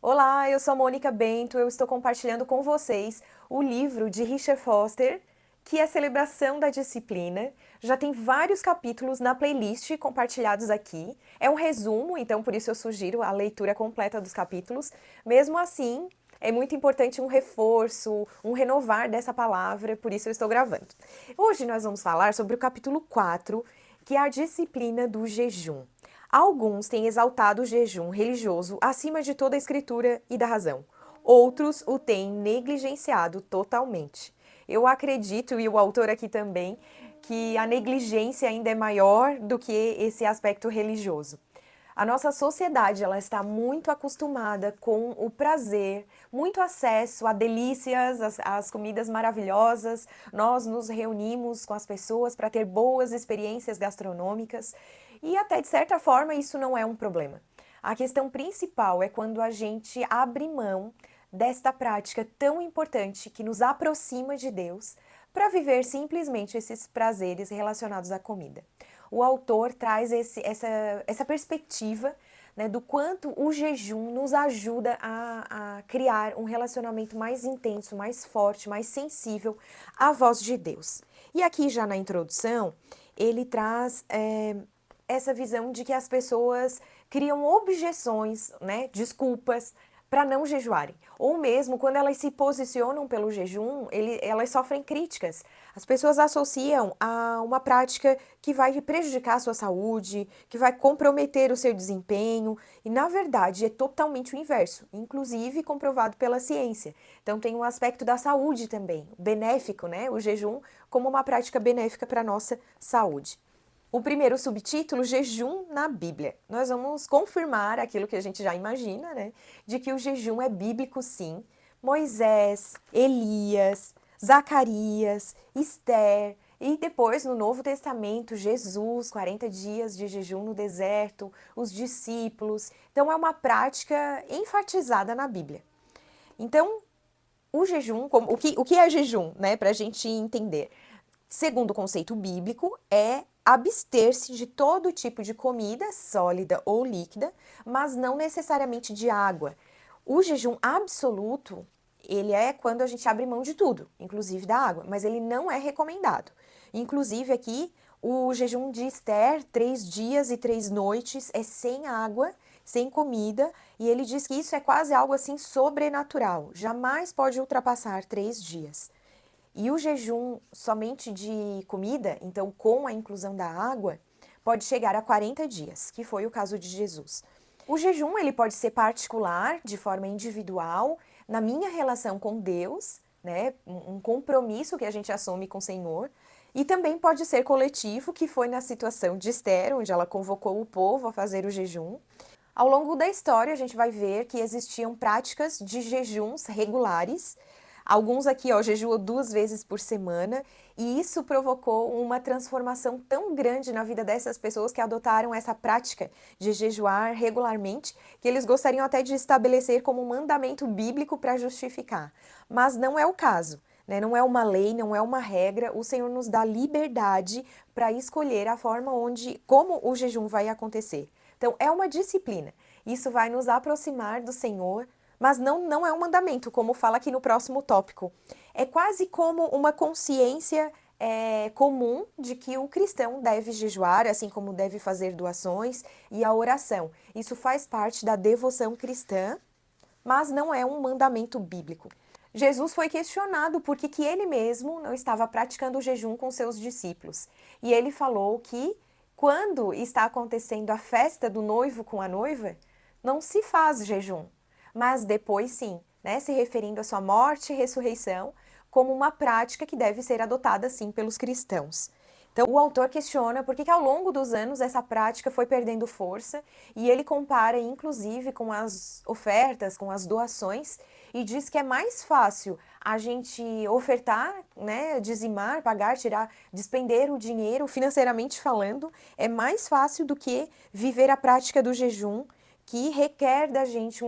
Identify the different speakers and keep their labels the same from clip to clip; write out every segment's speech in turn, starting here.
Speaker 1: Olá, eu sou a Mônica Bento, eu estou compartilhando com vocês o livro de Richard Foster, que é Celebração da Disciplina. Já tem vários capítulos na playlist compartilhados aqui. É um resumo, então por isso eu sugiro a leitura completa dos capítulos. Mesmo assim, é muito importante um reforço, um renovar dessa palavra, por isso eu estou gravando. Hoje nós vamos falar sobre o capítulo 4, que é a disciplina do jejum. Alguns têm exaltado o jejum religioso acima de toda a escritura e da razão. Outros o têm negligenciado totalmente. Eu acredito, e o autor aqui também, que a negligência ainda é maior do que esse aspecto religioso. A nossa sociedade ela está muito acostumada com o prazer, muito acesso a delícias, as comidas maravilhosas. Nós nos reunimos com as pessoas para ter boas experiências gastronômicas e até de certa forma isso não é um problema. A questão principal é quando a gente abre mão desta prática tão importante que nos aproxima de Deus para viver simplesmente esses prazeres relacionados à comida. O autor traz essa perspectiva, né, do quanto o jejum nos ajuda a criar um relacionamento mais intenso, mais forte, mais sensível à voz de Deus. E aqui já na introdução, ele traz essa visão de que as pessoas criam objeções, né, desculpas, para não jejuarem. Ou mesmo, quando elas se posicionam pelo jejum, elas sofrem críticas. As pessoas associam a uma prática que vai prejudicar a sua saúde, que vai comprometer o seu desempenho, e na verdade é totalmente o inverso, inclusive comprovado pela ciência. Então tem um aspecto da saúde também, benéfico, né? O jejum como uma prática benéfica para a nossa saúde. O primeiro subtítulo, Jejum na Bíblia. Nós vamos confirmar aquilo que a gente já imagina, né? De que o jejum é bíblico, sim. Moisés, Elias, Zacarias, Esther e depois no Novo Testamento, Jesus, 40 dias de jejum no deserto, os discípulos. Então é uma prática enfatizada na Bíblia. Então, o jejum, o que é jejum, né? Para a gente entender. Segundo o conceito bíblico, é abster-se de todo tipo de comida sólida ou líquida, mas não necessariamente de água. O jejum absoluto, ele é quando a gente abre mão de tudo, inclusive da água, mas ele não é recomendado. Inclusive aqui, o jejum de Esther, 3 dias e 3 noites, é sem água, sem comida, e ele diz que isso é quase algo assim sobrenatural, jamais pode ultrapassar 3 dias. E o jejum somente de comida, então com a inclusão da água, pode chegar a 40 dias, que foi o caso de Jesus. O jejum ele pode ser particular, de forma individual, na minha relação com Deus, né, um compromisso que a gente assume com o Senhor, e também pode ser coletivo, que foi na situação de Esther, onde ela convocou o povo a fazer o jejum. Ao longo da história, a gente vai ver que existiam práticas de jejuns regulares. Alguns aqui, ó, jejuam 2 vezes por semana, e isso provocou uma transformação tão grande na vida dessas pessoas que adotaram essa prática de jejuar regularmente, que eles gostariam até de estabelecer como um mandamento bíblico para justificar. Mas não é o caso, né? Não é uma lei, não é uma regra. O Senhor nos dá liberdade para escolher a forma como o jejum vai acontecer. Então, é uma disciplina. Isso vai nos aproximar do Senhor, mas não é um mandamento, como fala aqui no próximo tópico. É quase como uma consciência comum de que o cristão deve jejuar, assim como deve fazer doações e a oração. Isso faz parte da devoção cristã, mas não é um mandamento bíblico. Jesus foi questionado por que ele mesmo não estava praticando o jejum com seus discípulos. E ele falou que quando está acontecendo a festa do noivo com a noiva, não se faz jejum. Mas depois sim, né, se referindo à sua morte e ressurreição, como uma prática que deve ser adotada sim pelos cristãos. Então, o autor questiona por que ao longo dos anos essa prática foi perdendo força e ele compara inclusive com as ofertas, com as doações e diz que é mais fácil a gente ofertar, né, dizimar, pagar, tirar, despender o dinheiro financeiramente falando, é mais fácil do que viver a prática do jejum, que requer da gente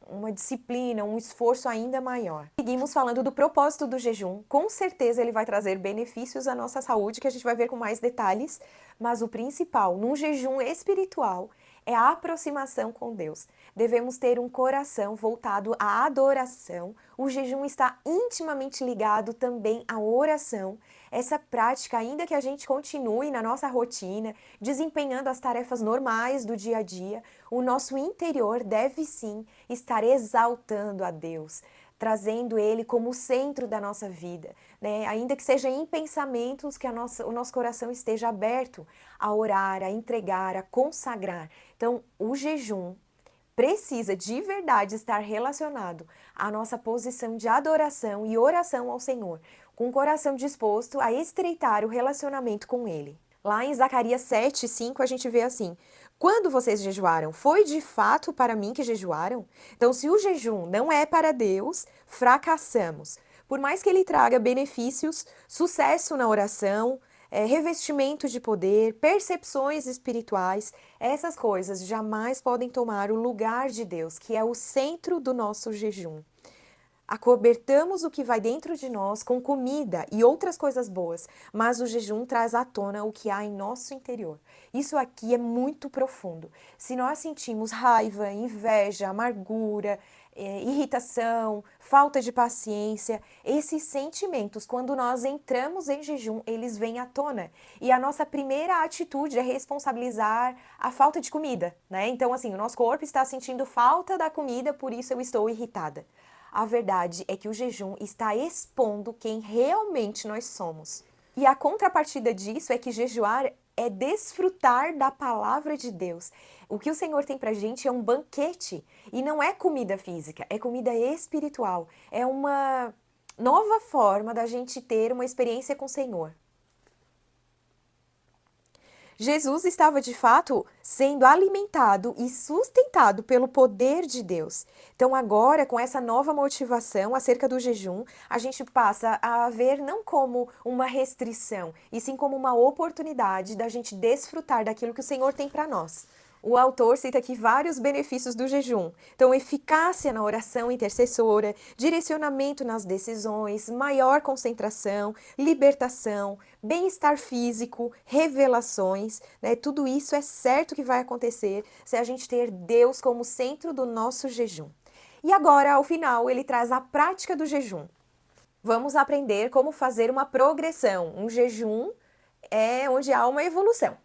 Speaker 1: uma disciplina, um esforço ainda maior. Seguimos falando do propósito do jejum. Com certeza ele vai trazer benefícios à nossa saúde, que a gente vai ver com mais detalhes, mas o principal, num jejum espiritual, é a aproximação com Deus. Devemos ter um coração voltado à adoração. O jejum está intimamente ligado também à oração. Essa prática, ainda que a gente continue na nossa rotina, desempenhando as tarefas normais do dia a dia, o nosso interior deve sim estar exaltando a Deus, trazendo Ele como o centro da nossa vida, né? Ainda que seja em pensamentos, que o nosso coração esteja aberto a orar, a entregar, a consagrar. Então, o jejum precisa de verdade estar relacionado à nossa posição de adoração e oração ao Senhor, com o coração disposto a estreitar o relacionamento com Ele. Lá em Zacarias 7:5 a gente vê assim: quando vocês jejuaram, foi de fato para mim que jejuaram? Então, se o jejum não é para Deus, fracassamos. Por mais que ele traga benefícios, sucesso na oração, revestimento de poder, percepções espirituais, essas coisas jamais podem tomar o lugar de Deus, que é o centro do nosso jejum. Acobertamos o que vai dentro de nós com comida e outras coisas boas, mas o jejum traz à tona o que há em nosso interior. Isso aqui é muito profundo. Se nós sentimos raiva, inveja, amargura, irritação, falta de paciência, esses sentimentos, quando nós entramos em jejum, eles vêm à tona. E a nossa primeira atitude é responsabilizar a falta de comida, né? Então, assim, o nosso corpo está sentindo falta da comida, por isso eu estou irritada. A verdade é que o jejum está expondo quem realmente nós somos. E a contrapartida disso é que jejuar é desfrutar da palavra de Deus. O que o Senhor tem pra gente é um banquete. E não é comida física, é comida espiritual. É uma nova forma da gente ter uma experiência com o Senhor. Jesus estava de fato sendo alimentado e sustentado pelo poder de Deus. Então, agora, com essa nova motivação acerca do jejum, a gente passa a ver não como uma restrição, e sim como uma oportunidade da gente desfrutar daquilo que o Senhor tem para nós. O autor cita aqui vários benefícios do jejum. Então, eficácia na oração intercessora, direcionamento nas decisões, maior concentração, libertação, bem-estar físico, revelações, né? Tudo isso é certo que vai acontecer se a gente ter Deus como centro do nosso jejum. E agora, ao final, ele traz a prática do jejum. Vamos aprender como fazer uma progressão. Um jejum é onde há uma evolução.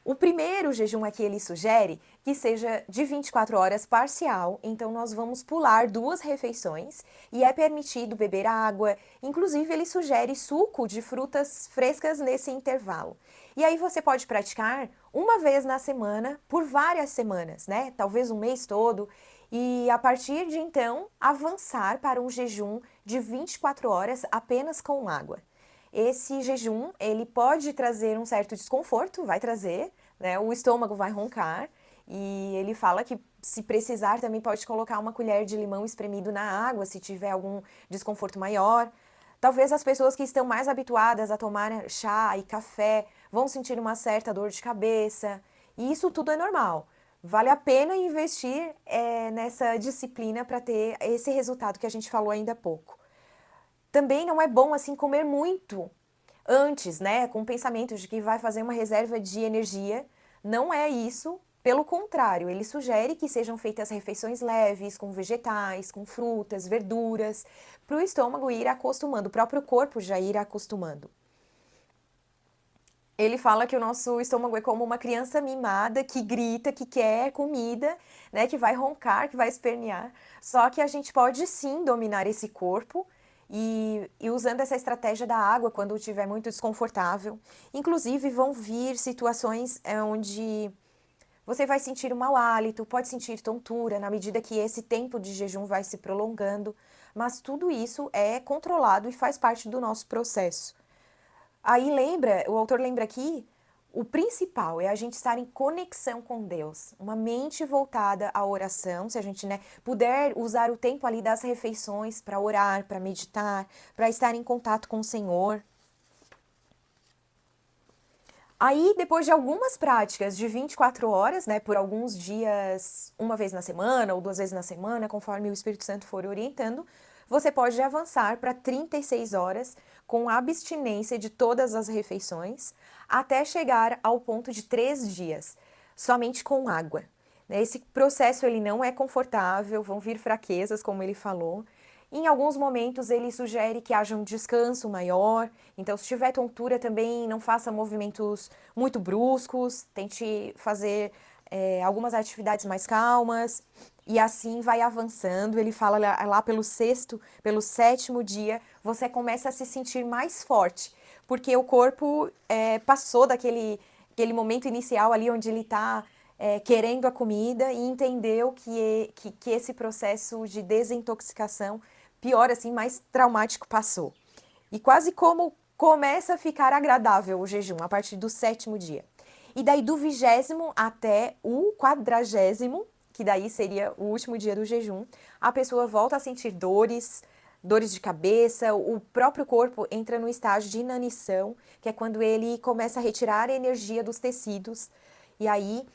Speaker 1: O primeiro jejum aqui ele sugere que seja de 24 horas parcial, então nós vamos pular 2 refeições e é permitido beber água, inclusive ele sugere suco de frutas frescas nesse intervalo. E aí você pode praticar uma vez na semana por várias semanas, né? Talvez um mês todo, e a partir de então avançar para um jejum de 24 horas apenas com água. Esse jejum, ele pode trazer um certo desconforto, vai trazer, né? O estômago vai roncar e ele fala que se precisar também pode colocar uma colher de limão espremido na água se tiver algum desconforto maior. Talvez as pessoas que estão mais habituadas a tomar chá e café vão sentir uma certa dor de cabeça e isso tudo é normal. Vale a pena investir nessa disciplina para ter esse resultado que a gente falou ainda há pouco. Também não é bom assim comer muito antes, né, com o pensamento de que vai fazer uma reserva de energia. Não é isso, pelo contrário, ele sugere que sejam feitas refeições leves, com vegetais, com frutas, verduras, para o estômago ir acostumando, o próprio corpo já ir acostumando. Ele fala que o nosso estômago é como uma criança mimada que grita, que quer comida, né, que vai roncar, que vai espernear. Só que a gente pode sim dominar esse corpo e usando essa estratégia da água quando estiver muito desconfortável. Inclusive, vão vir situações onde você vai sentir um mau hálito, pode sentir tontura na medida que esse tempo de jejum vai se prolongando, mas tudo isso é controlado e faz parte do nosso processo. Aí o autor lembra aqui, o principal é a gente estar em conexão com Deus, uma mente voltada à oração, se a gente, né, puder usar o tempo ali das refeições para orar, para meditar, para estar em contato com o Senhor. Aí, depois de algumas práticas de 24 horas, né, por alguns dias, uma vez na semana ou 2 vezes na semana, conforme o Espírito Santo for orientando, você pode avançar para 36 horas com abstinência de todas as refeições, até chegar ao ponto de 3 dias, somente com água. né? Esse processo ele não é confortável, vão vir fraquezas, como ele falou. Em alguns momentos ele sugere que haja um descanso maior, então se tiver tontura também não faça movimentos muito bruscos, tente fazer algumas atividades mais calmas, e assim vai avançando. Ele fala lá pelo sexto, pelo sétimo dia, você começa a se sentir mais forte, porque o corpo passou aquele momento inicial ali onde ele está querendo a comida e entendeu que esse processo de desintoxicação, pior assim, mais traumático passou. E quase como começa a ficar agradável o jejum a partir do sétimo dia. E daí do 20º até o 40º, que daí seria o último dia do jejum, a pessoa volta a sentir dores de cabeça, o próprio corpo entra no estágio de inanição, que é quando ele começa a retirar a energia dos tecidos, e aí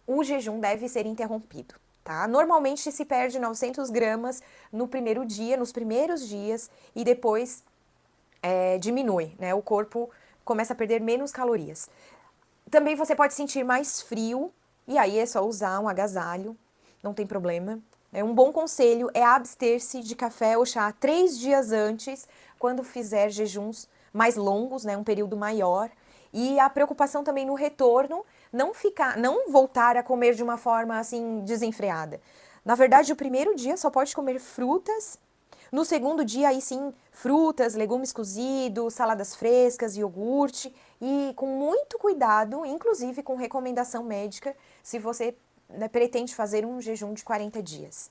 Speaker 1: o jejum deve ser interrompido, tá? Normalmente se perde 900 gramas no primeiro dia, nos primeiros dias, e depois diminui, né? O corpo começa a perder menos calorias. Também você pode sentir mais frio, e aí é só usar um agasalho, não tem problema. Um bom conselho é abster-se de café ou chá 3 dias antes, quando fizer jejuns mais longos, né, um período maior. E a preocupação também no retorno, não voltar a comer de uma forma assim desenfreada. Na verdade, o primeiro dia só pode comer frutas. No segundo dia, aí sim, frutas, legumes cozidos, saladas frescas, iogurte, e com muito cuidado, inclusive com recomendação médica, se você, né, pretende fazer um jejum de 40 dias.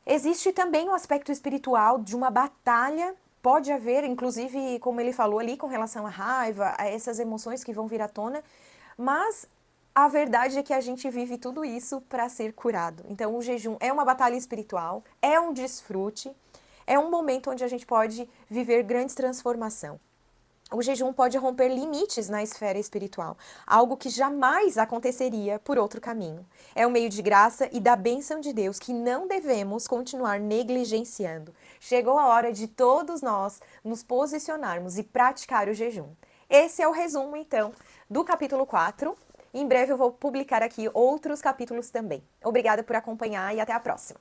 Speaker 1: Existe também o aspecto espiritual de uma batalha, pode haver, inclusive, como ele falou ali, com relação à raiva, a essas emoções que vão vir à tona, mas a verdade é que a gente vive tudo isso para ser curado. Então, o jejum é uma batalha espiritual, é um desfrute, é um momento onde a gente pode viver grandes transformação. O jejum pode romper limites na esfera espiritual, algo que jamais aconteceria por outro caminho. É um meio de graça e da bênção de Deus que não devemos continuar negligenciando. Chegou a hora de todos nós nos posicionarmos e praticar o jejum. Esse é o resumo, então, do capítulo 4. Em breve eu vou publicar aqui outros capítulos também. Obrigada por acompanhar e até a próxima.